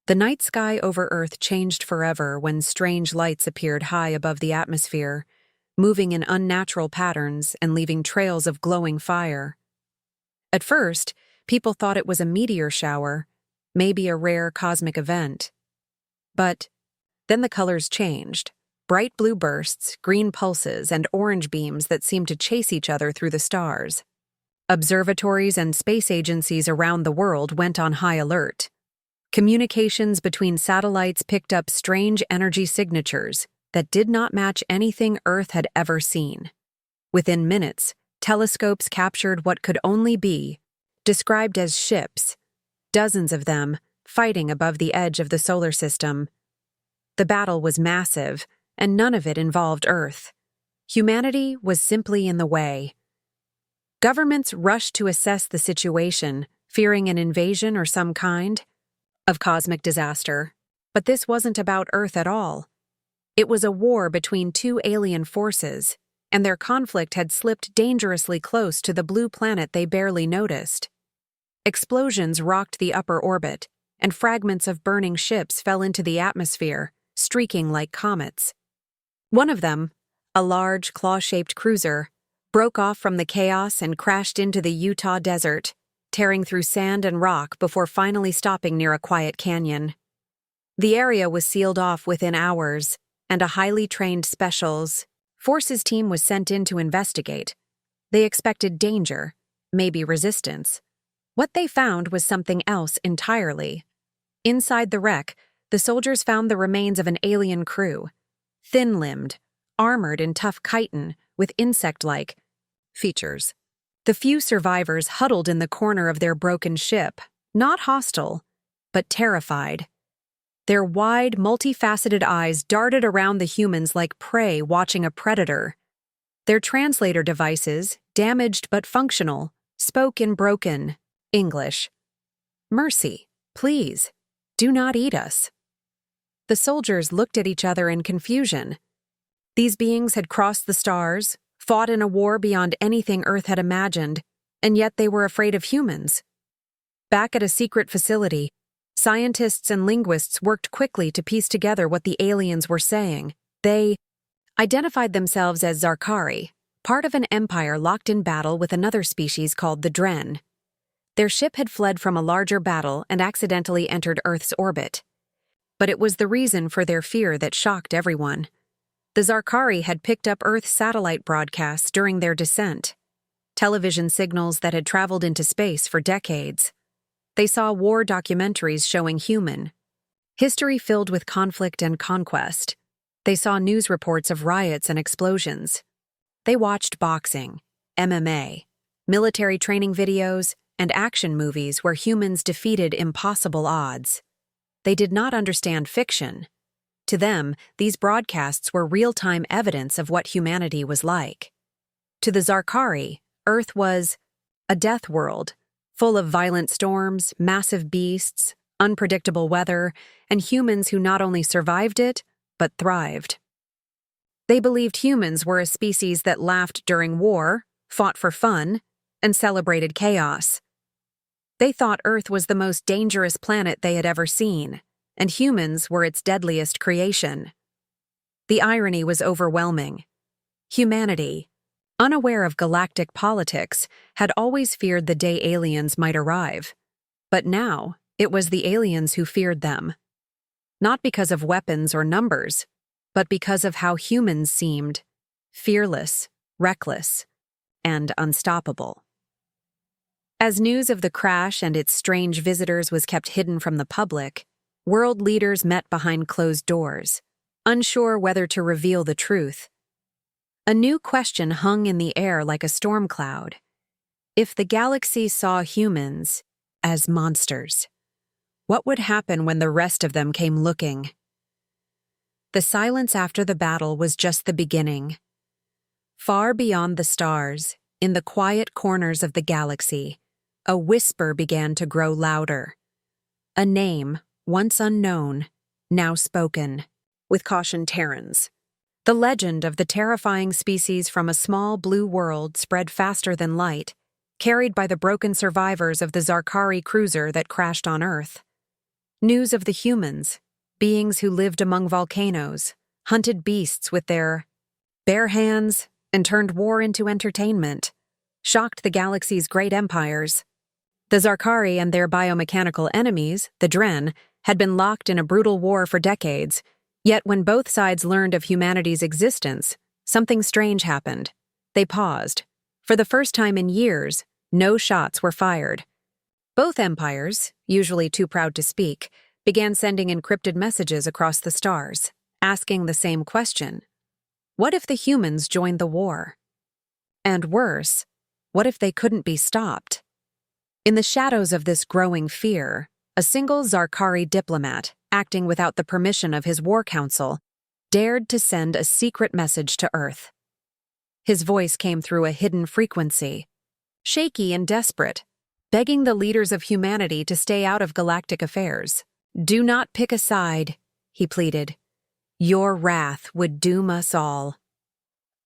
The night sky over Earth changed forever when strange lights appeared high above the atmosphere, moving in unnatural patterns and leaving trails of glowing fire. At first, people thought it was a meteor shower, maybe a rare cosmic event. But then the colors changed. Bright blue bursts, green pulses, and orange beams that seemed to chase each other through the stars. Observatories and space agencies around the world went on high alert. Communications between satellites picked up strange energy signatures that did not match anything Earth had ever seen. Within minutes, telescopes captured what could only be described as ships, dozens of them fighting above the edge of the solar system. The battle was massive, and none of it involved Earth. Humanity was simply in the way. Governments rushed to assess the situation, fearing an invasion or some kind of cosmic disaster. But this wasn't about Earth at all. It was a war between two alien forces, and their conflict had slipped dangerously close to the blue planet they barely noticed. Explosions rocked the upper orbit, and fragments of burning ships fell into the atmosphere, streaking like comets. One of them, a large, claw-shaped cruiser, broke off from the chaos and crashed into the Utah desert, tearing through sand and rock before finally stopping near a quiet canyon. The area was sealed off within hours, and a highly trained Specials Forces team was sent in to investigate. They expected danger, maybe resistance. What they found was something else entirely. Inside the wreck, the soldiers found the remains of an alien crew, thin-limbed, armored in tough chitin with insect-like features. The few survivors huddled in the corner of their broken ship, not hostile, but terrified. Their wide, multifaceted eyes darted around the humans like prey watching a predator. Their translator devices, damaged but functional, spoke in broken English. "Mercy, please, do not eat us." The soldiers looked at each other in confusion. These beings had crossed the stars, fought in a war beyond anything Earth had imagined, and yet they were afraid of humans. Back at a secret facility, scientists and linguists worked quickly to piece together what the aliens were saying. They identified themselves as Zarkari, part of an empire locked in battle with another species called the Dren. Their ship had fled from a larger battle and accidentally entered Earth's orbit. But it was the reason for their fear that shocked everyone. The Zarkari had picked up Earth satellite broadcasts during their descent, television signals that had traveled into space for decades. They saw war documentaries showing human history filled with conflict and conquest. They saw news reports of riots and explosions. They watched boxing, MMA, military training videos, and action movies where humans defeated impossible odds. They did not understand fiction. To them, these broadcasts were real-time evidence of what humanity was like. To the Zarkari, Earth was a death world, full of violent storms, massive beasts, unpredictable weather, and humans who not only survived it, but thrived. They believed humans were a species that laughed during war, fought for fun, and celebrated chaos. They thought Earth was the most dangerous planet they had ever seen, and humans were its deadliest creation. The irony was overwhelming. Humanity, unaware of galactic politics, had always feared the day aliens might arrive. But now, it was the aliens who feared them. Not because of weapons or numbers, but because of how humans seemed: fearless, reckless, and unstoppable. As news of the crash and its strange visitors was kept hidden from the public, world leaders met behind closed doors, unsure whether to reveal the truth. A new question hung in the air like a storm cloud. If the galaxy saw humans as monsters, what would happen when the rest of them came looking? The silence after the battle was just the beginning. Far beyond the stars, in the quiet corners of the galaxy, a whisper began to grow louder. A name, once unknown, now spoken, with caution Terrans. The legend of the terrifying species from a small blue world spread faster than light, carried by the broken survivors of the Zarkari cruiser that crashed on Earth. News of the humans, beings who lived among volcanoes, hunted beasts with their bare hands, and turned war into entertainment, shocked the galaxy's great empires. The Zarkari and their biomechanical enemies, the Dren, had been locked in a brutal war for decades, yet when both sides learned of humanity's existence, something strange happened. They paused. For the first time in years, no shots were fired. Both empires, usually too proud to speak, began sending encrypted messages across the stars, asking the same question. What if the humans joined the war? And worse, what if they couldn't be stopped? In the shadows of this growing fear, a single Zarkari diplomat, acting without the permission of his war council, dared to send a secret message to Earth. His voice came through a hidden frequency, shaky and desperate, begging the leaders of humanity to stay out of galactic affairs. "Do not pick a side," he pleaded. "Your wrath would doom us all."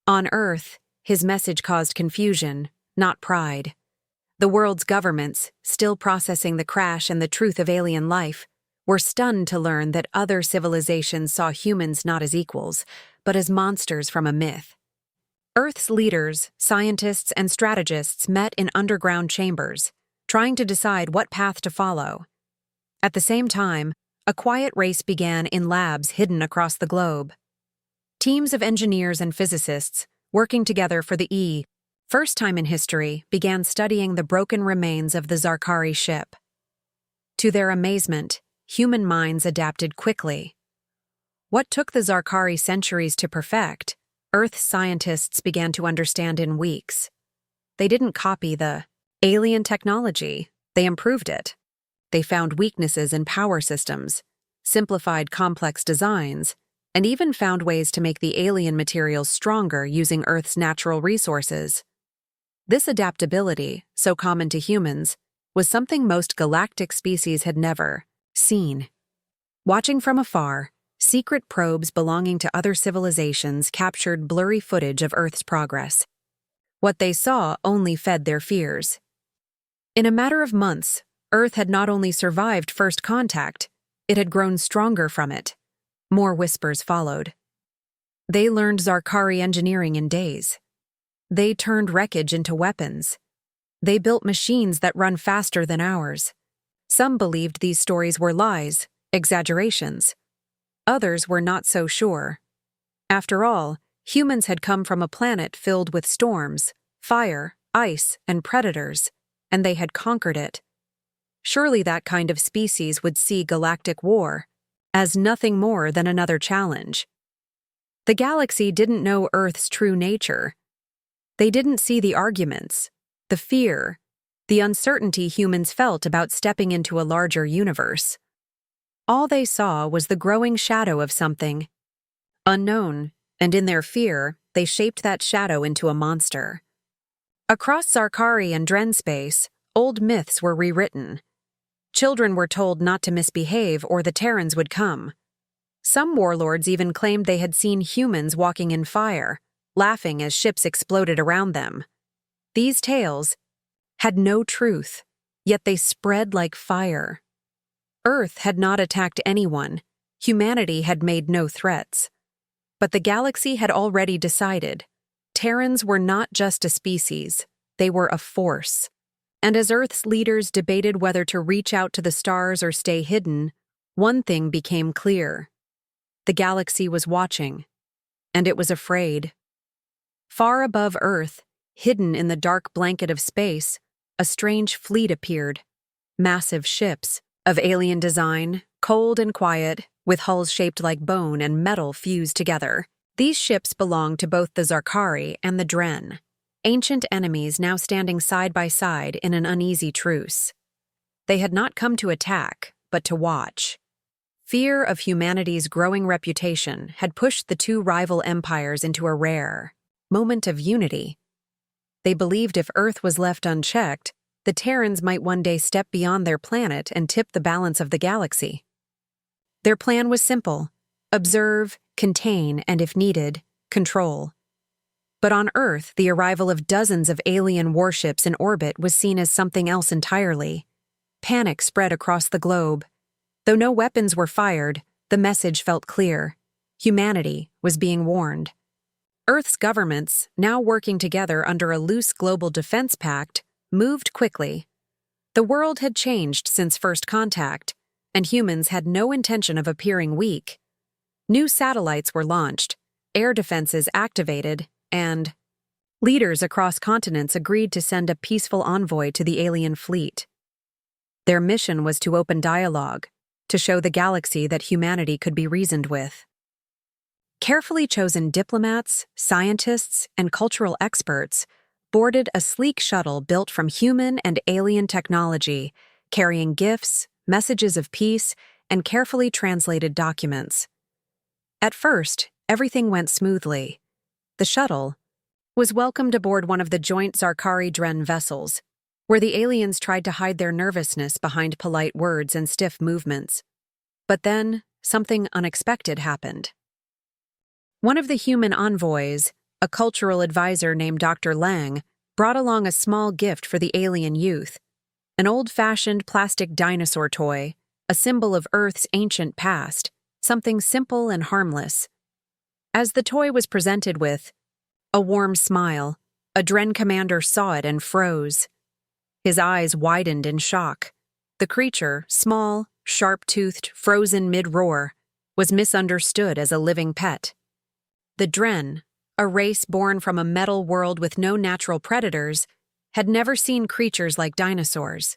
On Earth, his message caused confusion, not pride. The world's governments, still processing the crash and the truth of alien life, were stunned to learn that other civilizations saw humans not as equals, but as monsters from a myth. Earth's leaders, scientists, and strategists met in underground chambers, trying to decide what path to follow. At the same time, a quiet race began in labs hidden across the globe. Teams of engineers and physicists, working together for the first time in history, began studying the broken remains of the Zarkari ship. To their amazement, human minds adapted quickly. What took the Zarkari centuries to perfect, Earth scientists began to understand in weeks. They didn't copy the alien technology, they improved it. They found weaknesses in power systems, simplified complex designs, and even found ways to make the alien materials stronger using Earth's natural resources. This adaptability, so common to humans, was something most galactic species had never seen. Watching from afar, secret probes belonging to other civilizations captured blurry footage of Earth's progress. What they saw only fed their fears. In a matter of months, Earth had not only survived first contact, it had grown stronger from it. More whispers followed. They learned Zarkari engineering in days. They turned wreckage into weapons. They built machines that run faster than ours. Some believed these stories were lies, exaggerations. Others were not so sure. After all, humans had come from a planet filled with storms, fire, ice, and predators, and they had conquered it. Surely that kind of species would see galactic war as nothing more than another challenge. The galaxy didn't know Earth's true nature. They didn't see the arguments, the fear, the uncertainty humans felt about stepping into a larger universe. All they saw was the growing shadow of something unknown, and in their fear, they shaped that shadow into a monster. Across Zarkari and Dren space, old myths were rewritten. Children were told not to misbehave or the Terrans would come. Some warlords even claimed they had seen humans walking in fire, laughing as ships exploded around them. These tales had no truth, yet they spread like fire. Earth had not attacked anyone. Humanity had made no threats. But the galaxy had already decided. Terrans were not just a species, they were a force. And as Earth's leaders debated whether to reach out to the stars or stay hidden, one thing became clear. The galaxy was watching, and it was afraid. Far above Earth, hidden in the dark blanket of space, a strange fleet appeared. Massive ships, of alien design, cold and quiet, with hulls shaped like bone and metal fused together. These ships belonged to both the Zarkari and the Dren, ancient enemies now standing side by side in an uneasy truce. They had not come to attack, but to watch. Fear of humanity's growing reputation had pushed the two rival empires into a rare moment of unity. They believed if Earth was left unchecked, the Terrans might one day step beyond their planet and tip the balance of the galaxy. Their plan was simple: observe, contain, and if needed, control. But on Earth, the arrival of dozens of alien warships in orbit was seen as something else entirely. Panic spread across the globe. Though no weapons were fired, the message felt clear. Humanity was being warned. Earth's governments, now working together under a loose global defense pact, moved quickly. The world had changed since first contact, and humans had no intention of appearing weak. New satellites were launched, air defenses activated, and leaders across continents agreed to send a peaceful envoy to the alien fleet. Their mission was to open dialogue, to show the galaxy that humanity could be reasoned with. Carefully chosen diplomats, scientists, and cultural experts boarded a sleek shuttle built from human and alien technology, carrying gifts, messages of peace, and carefully translated documents. At first, everything went smoothly. The shuttle was welcomed aboard one of the joint Zarkari-Dren vessels, where the aliens tried to hide their nervousness behind polite words and stiff movements. But then, something unexpected happened. One of the human envoys, a cultural advisor named Dr. Lang, brought along a small gift for the alien youth, an old-fashioned plastic dinosaur toy, a symbol of Earth's ancient past, something simple and harmless. As the toy was presented with a warm smile, a Dren commander saw it and froze. His eyes widened in shock. The creature, small, sharp-toothed, frozen mid-roar, was misunderstood as a living pet. The Dren, a race born from a metal world with no natural predators, had never seen creatures like dinosaurs.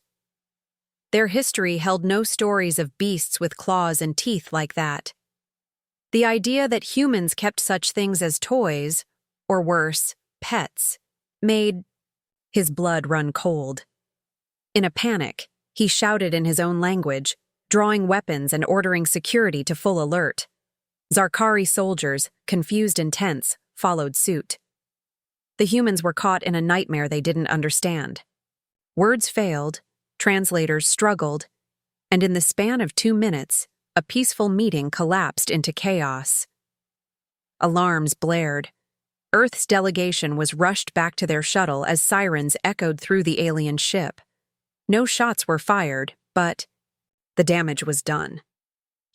Their history held no stories of beasts with claws and teeth like that. The idea that humans kept such things as toys, or worse, pets, made his blood run cold. In a panic, he shouted in his own language, drawing weapons and ordering security to full alert. Zarkari soldiers, confused and tense, followed suit. The humans were caught in a nightmare they didn't understand. Words failed, translators struggled, and in the span of 2 minutes, a peaceful meeting collapsed into chaos. Alarms blared. Earth's delegation was rushed back to their shuttle as sirens echoed through the alien ship. No shots were fired, but the damage was done.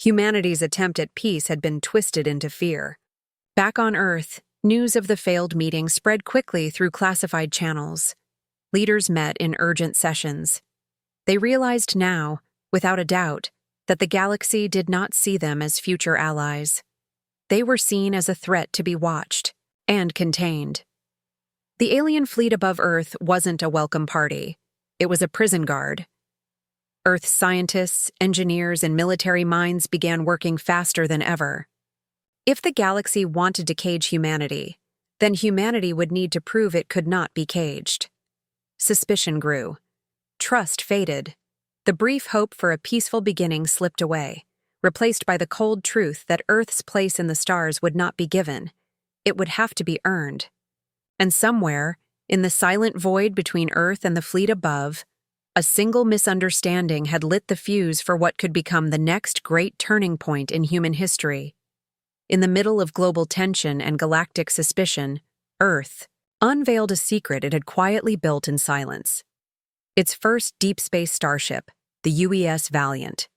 Humanity's attempt at peace had been twisted into fear. Back on Earth, news of the failed meeting spread quickly through classified channels. Leaders met in urgent sessions. They realized now, without a doubt, that the galaxy did not see them as future allies. They were seen as a threat to be watched and contained. The alien fleet above Earth wasn't a welcome party. It was a prison guard. Earth's scientists, engineers, and military minds began working faster than ever. If the galaxy wanted to cage humanity, then humanity would need to prove it could not be caged. Suspicion grew. Trust faded. The brief hope for a peaceful beginning slipped away, replaced by the cold truth that Earth's place in the stars would not be given. It would have to be earned. And somewhere, in the silent void between Earth and the fleet above, a single misunderstanding had lit the fuse for what could become the next great turning point in human history. In the middle of global tension and galactic suspicion, Earth unveiled a secret it had quietly built in silence. Its first deep space starship, the UES Valiant.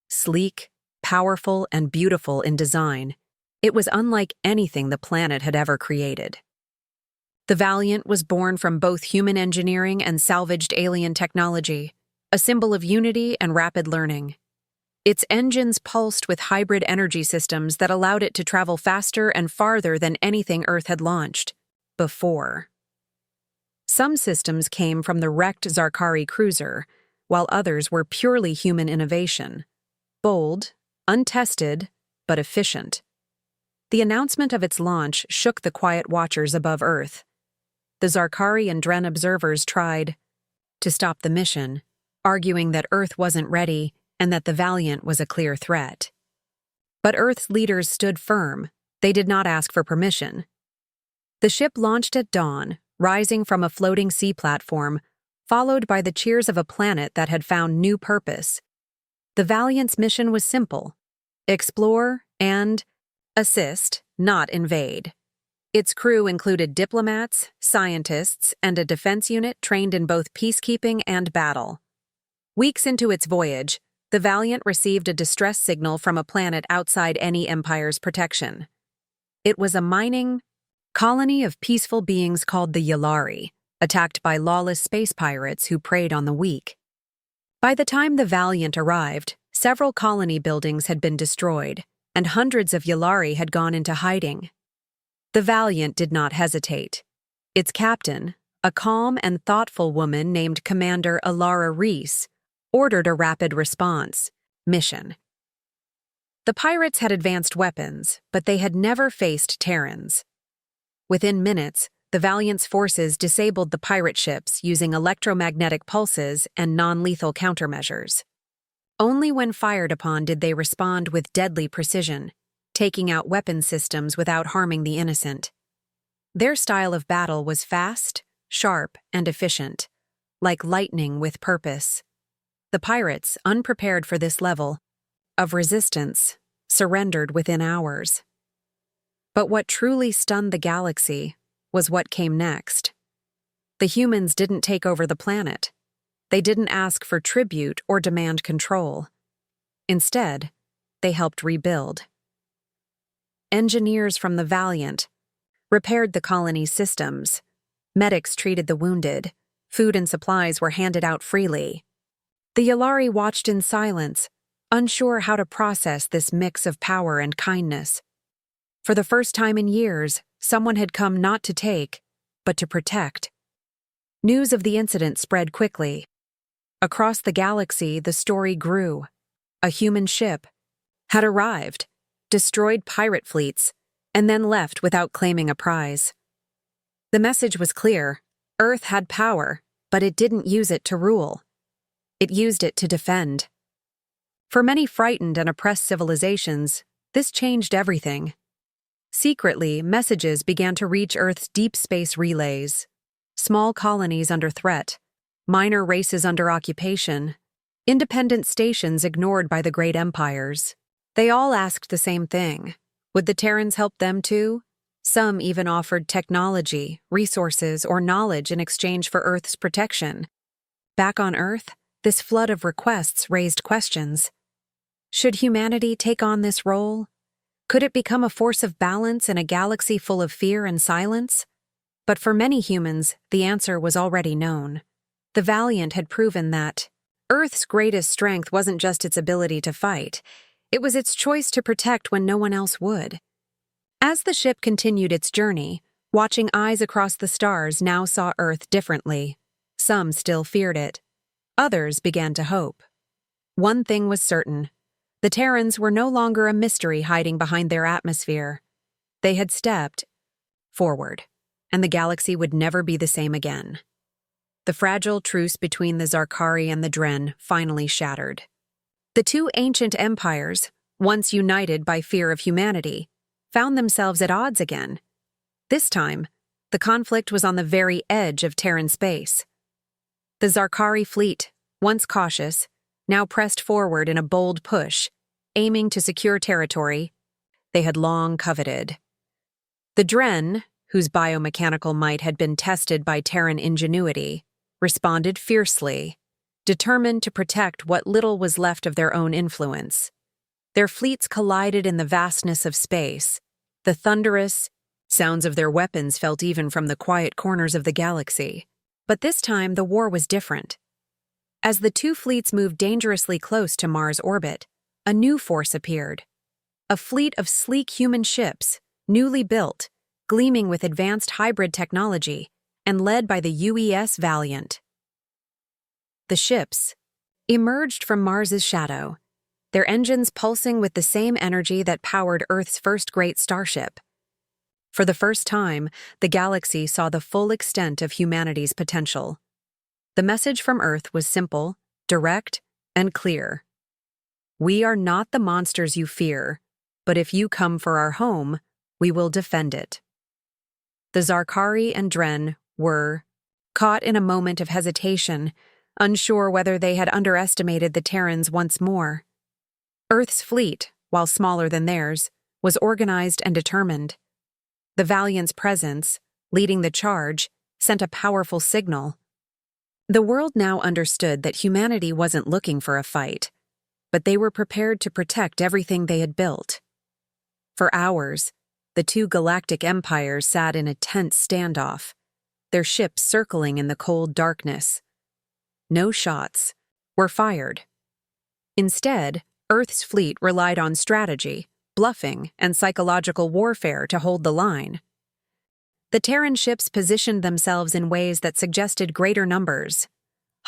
Sleek, powerful, and beautiful in design, it was unlike anything the planet had ever created. The Valiant was born from both human engineering and salvaged alien technology, a symbol of unity and rapid learning. Its engines pulsed with hybrid energy systems that allowed it to travel faster and farther than anything Earth had launched before. Some systems came from the wrecked Zarkari cruiser, while others were purely human innovation. Bold, untested, but efficient. The announcement of its launch shook the quiet watchers above Earth. The Zarkari and Dren observers tried to stop the mission, arguing that Earth wasn't ready and that the Valiant was a clear threat. But Earth's leaders stood firm. They did not ask for permission. The ship launched at dawn, rising from a floating sea platform, followed by the cheers of a planet that had found new purpose. The Valiant's mission was simple: explore and assist, not invade. Its crew included diplomats, scientists, and a defense unit trained in both peacekeeping and battle. Weeks into its voyage, the Valiant received a distress signal from a planet outside any empire's protection. It was a mining colony of peaceful beings called the Yalari, attacked by lawless space pirates who preyed on the weak. By the time the Valiant arrived, several colony buildings had been destroyed, and hundreds of Yalari had gone into hiding. The Valiant did not hesitate. Its captain, a calm and thoughtful woman named Commander Alara Reese, ordered a rapid response mission. The pirates had advanced weapons, but they had never faced Terrans. Within minutes, the Valiant's forces disabled the pirate ships using electromagnetic pulses and non-lethal countermeasures. Only when fired upon did they respond with deadly precision, taking out weapon systems without harming the innocent. Their style of battle was fast, sharp, and efficient, like lightning with purpose. The pirates, unprepared for this level of resistance, surrendered within hours. But what truly stunned the galaxy was what came next. The humans didn't take over the planet. They didn't ask for tribute or demand control. Instead, they helped rebuild. Engineers from the Valiant repaired the colony's systems. Medics treated the wounded. Food and supplies were handed out freely. The Yalari watched in silence, unsure how to process this mix of power and kindness. For the first time in years, someone had come not to take, but to protect. News of the incident spread quickly. Across the galaxy, the story grew. A human ship had arrived, destroyed pirate fleets, and then left without claiming a prize. The message was clear. Earth had power, but it didn't use it to rule. It used it to defend. For many frightened and oppressed civilizations, this changed everything. Secretly, messages began to reach Earth's deep space relays. Small colonies under threat, minor races under occupation, independent stations ignored by the great empires. They all asked the same thing. Would the Terrans help them too? Some even offered technology, resources, or knowledge in exchange for Earth's protection. Back on Earth, this flood of requests raised questions. Should humanity take on this role? Could it become a force of balance in a galaxy full of fear and silence? But for many humans, the answer was already known. The Valiant had proven that Earth's greatest strength wasn't just its ability to fight, it was its choice to protect when no one else would. As the ship continued its journey, watching eyes across the stars now saw Earth differently. Some still feared it. Others began to hope. One thing was certain. The Terrans were no longer a mystery hiding behind their atmosphere. They had stepped forward, and the galaxy would never be the same again. The fragile truce between the Zarkari and the Dren finally shattered. The two ancient empires, once united by fear of humanity, found themselves at odds again. This time, the conflict was on the very edge of Terran space. The Zarkari fleet, once cautious, now pressed forward in a bold push, aiming to secure territory they had long coveted. The Dren, whose biomechanical might had been tested by Terran ingenuity, responded fiercely, determined to protect what little was left of their own influence. Their fleets collided in the vastness of space. The thunderous sounds of their weapons felt even from the quiet corners of the galaxy. But this time, the war was different. As the two fleets moved dangerously close to Mars' orbit, a new force appeared. A fleet of sleek human ships, newly built, gleaming with advanced hybrid technology, and led by the UES Valiant. The ships emerged from Mars's shadow, their engines pulsing with the same energy that powered Earth's first great starship. For the first time, the galaxy saw the full extent of humanity's potential. The message from Earth was simple, direct, and clear. We are not the monsters you fear, but if you come for our home, we will defend it. The Zarkari and Dren were caught in a moment of hesitation, unsure whether they had underestimated the Terrans once more. Earth's fleet, while smaller than theirs, was organized and determined. The Valiant's presence, leading the charge, sent a powerful signal. The world now understood that humanity wasn't looking for a fight. but they were prepared to protect everything they had built. For hours, the two galactic empires sat in a tense standoff, their ships circling in the cold darkness. No shots were fired. Instead, Earth's fleet relied on strategy, bluffing, and psychological warfare to hold the line. The Terran ships positioned themselves in ways that suggested greater numbers.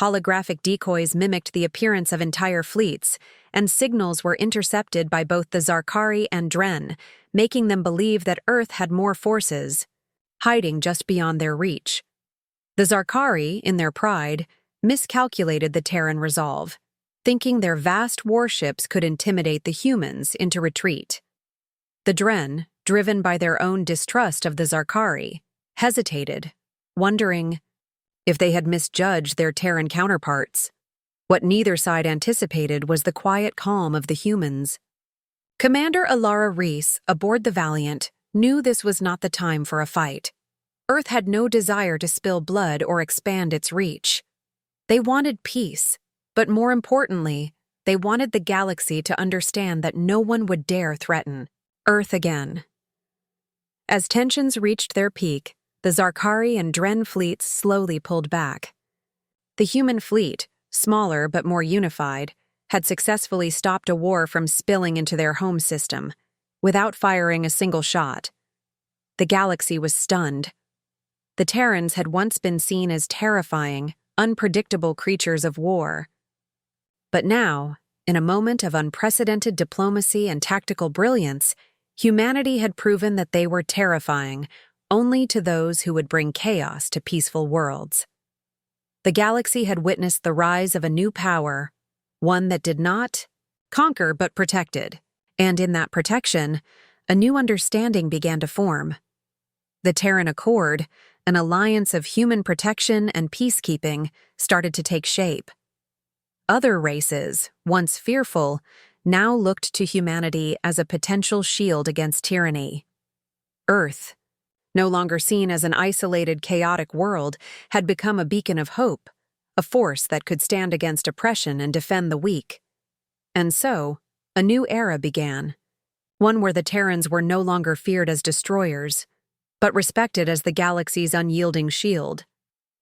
Holographic decoys mimicked the appearance of entire fleets, and signals were intercepted by both the Zarkari and Dren, making them believe that Earth had more forces, hiding just beyond their reach. The Zarkari, in their pride, miscalculated the Terran resolve, thinking their vast warships could intimidate the humans into retreat. The Dren, driven by their own distrust of the Zarkari, hesitated, wondering if they had misjudged their Terran counterparts. What neither side anticipated was the quiet calm of the humans. Commander Alara Reese, aboard the Valiant, knew this was not the time for a fight. Earth had no desire to spill blood or expand its reach. They wanted peace, but more importantly, they wanted the galaxy to understand that no one would dare threaten Earth again. As tensions reached their peak, the Zarkari and Dren fleets slowly pulled back. The human fleet, smaller but more unified, had successfully stopped a war from spilling into their home system, without firing a single shot. The galaxy was stunned. The Terrans had once been seen as terrifying, unpredictable creatures of war. But now, in a moment of unprecedented diplomacy and tactical brilliance, humanity had proven that they were terrifying only to those who would bring chaos to peaceful worlds. The galaxy had witnessed the rise of a new power, one that did not conquer but protected, and in that protection, a new understanding began to form. The Terran Accord, an alliance of human protection and peacekeeping, started to take shape. Other races, once fearful, now looked to humanity as a potential shield against tyranny. Earth, no longer seen as an isolated, chaotic world, had become a beacon of hope, a force that could stand against oppression and defend the weak. And so, a new era began, one where the Terrans were no longer feared as destroyers, but respected as the galaxy's unyielding shield,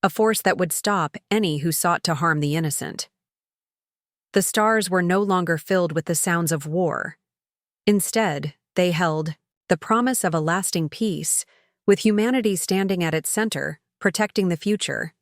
a force that would stop any who sought to harm the innocent. The stars were no longer filled with the sounds of war. Instead, they held the promise of a lasting peace, with humanity standing at its center, protecting the future.